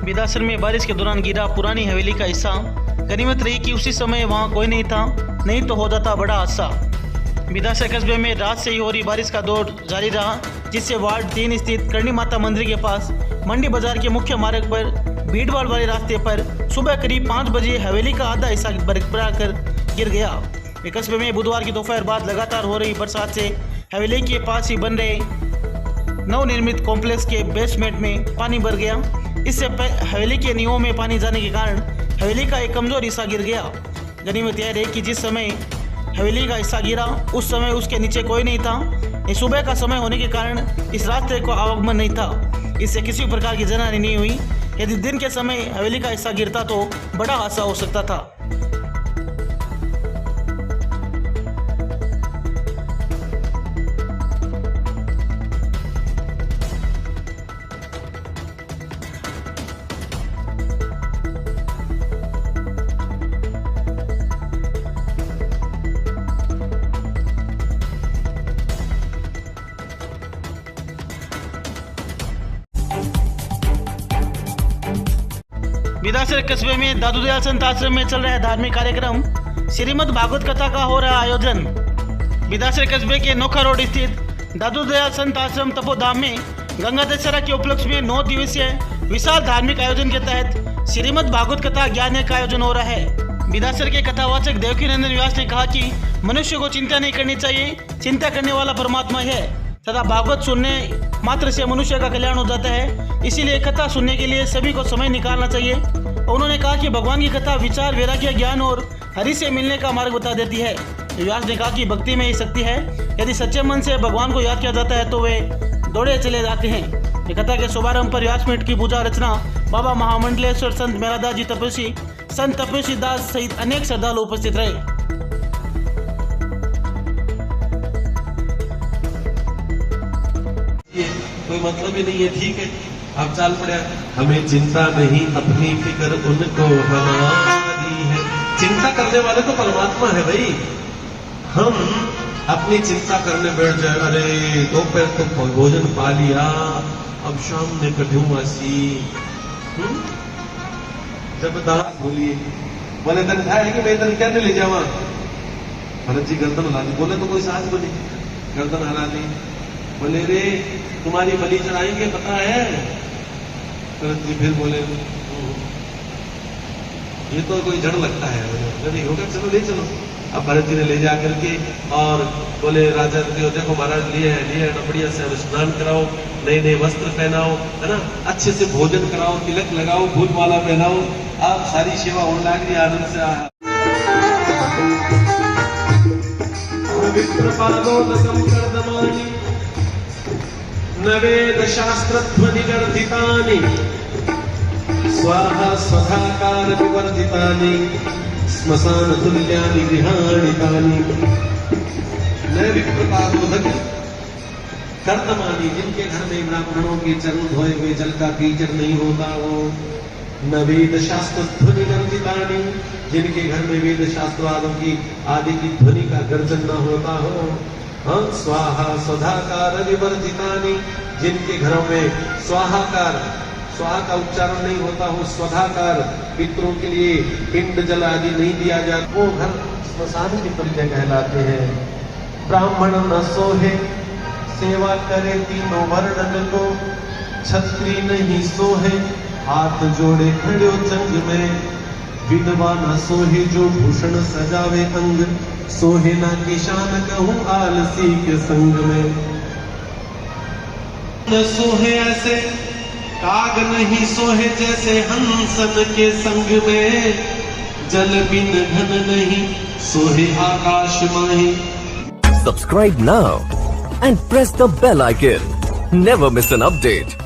बिदासर में बारिश के दौरान गिरा पुरानी हवेली का हिस्सा। गनीमत रही कि उसी समय वहां कोई नहीं था, नहीं तो हो जाता बड़ा हादसा। बिदासर कस्बे में रात से ही हो रही बारिश का दौर जारी रहा, जिससे वार्ड 3 स्थित करणी माता मंदिर के पास मंडी बाजार के मुख्य मार्ग पर भीड़ भाड़ वाले रास्ते पर सुबह करीब 5 बजे हवेली का आधा हिस्सा बरकरार कर गिर गया। कस्बे में बुधवार की दोपहर बाद लगातार हो रही बरसात से हवेली के पास ही बन रहे नवनिर्मित कॉम्प्लेक्स के बेसमेंट में पानी भर गया। इससे हवेली के नींवों में पानी जाने के कारण हवेली का एक कमजोर हिस्सा गिर गया। गनीमत यह रही कि जिस समय हवेली का हिस्सा गिरा उस समय उसके नीचे कोई नहीं था। सुबह का समय होने के कारण इस रास्ते को आवागमन नहीं था, इससे किसी प्रकार की जनहानि नहीं हुई। यदि दिन के समय हवेली का हिस्सा गिरता तो बड़ा हादसा हो सकता था। बिदासर कस्बे में दादू दयाल संत आश्रम में चल रहा है धार्मिक कार्यक्रम श्रीमद् भागवत कथा का हो रहा आयोजन। बिदासर कस्बे के नोखा रोड स्थित दादू दयाल संत आश्रम तपोधाम में गंगा दशहरा के उपलक्ष्य में 9 दिवसीय विशाल धार्मिक आयोजन के तहत श्रीमद् भागवत कथा ज्ञान का आयोजन हो रहा है। बिदासर के कथावाचक देवकीनंदन व्यास ने कहा कि मनुष्य को चिंता नहीं करनी चाहिए, चिंता करने वाला परमात्मा है तथा भागवत सुनने मात्र से मनुष्य का कल्याण हो जाता है। इसीलिए कथा सुनने के लिए सभी को समय निकालना चाहिए। उन्होंने कहा कि भगवान की कथा विचार, वैराग्य, ज्ञान और हरि से मिलने का मार्ग बता देती है। व्यास ने कहा कि भक्ति में ही शक्ति है। यदि सच्चे मन से भगवान को याद किया जाता है तो वे दौड़े चले जाते हैं। ये कथा के शुभारंभ पर व्यासपीठ की पूजा अर्चना बाबा महामंडलेश्वर संत मेलादास जी तपस्वी, संत तपस्वी दास सहित अनेक श्रद्धालु उपस्थित रहे। कोई मतलब ही नहीं है, ठीक है, आप चाल पड़े। हमें चिंता नहीं, अपनी फिक्र उनको हमारी है। चिंता करने वाले तो परमात्मा है भाई। हम अपनी चिंता करने बैठ जाए, अरे दोपहर तो भोजन पा लिया, अब शाम ने कढ़ूंगासी। जब दास बोलिए बोले तन है कि मैं तन क्या ले जावा, भरत जी गर्दन हिला दी। बोले तो कोई सास बोली, गर्दन हिला दी। बोले रे तुम्हारी बलि चढ़ाएंगे पता है? भरत जी फिर बोले ये तो कोई जड़ लगता है। नहीं होगा, चलो ले चलो। अब भरत जी ने ले जा करके और बोले राजा देखो महाराज लिए है ना, बढ़िया से स्नान कराओ, नए नए वस्त्र पहनाओ, है ना, अच्छे से भोजन कराओ, तिलक लगाओ, फूल माला पहनाओ। आप सारी सेवा होने लग रही आनंद से। पवित्र पादोदकं कर्दमानि नवेद शास्त्र ध्वनि गर्धितानि स्वाहा स्वधाकार विवर्धितानि स्मशान तुल्यानि गृहाणितानि। नए विप्र पादोदक कर्दमानि, जिनके घर में ब्राह्मणों के चरण धोए हुए जल का कीचड़ नहीं होता हो। नवेद शास्त्र ध्वनि गर्जितानि, जिनके घर में वेद शास्त्र आदि की ध्वनि का गर्जन न होता हो। स्वाहा स्वधाकार विवर्जितानि, जिनके घरों में स्वाहाकार, स्वाहा का उच्चारण नहीं होता हो, स्वधाकार, पितरों के लिए पिंड जल आदि नहीं दिया जाता, वो घर स्मशान के तुल्य कहलाते हैं। ब्राह्मण न सोहे सेवा करे तीनों वर्णन को, छत्री नहीं सोहे हाथ जोड़े खड़े जंग में। विधवा न सोहे जो भूषण सजावे अंग, सोहे ना किशान कहूँ आलसी के संग में। न सोहे ऐसे काग नहीं सोहे जैसे हंसन के संग में। जल बिन घन नहीं सोहे आकाश माही। Subscribe now and press the bell icon. Never miss an update.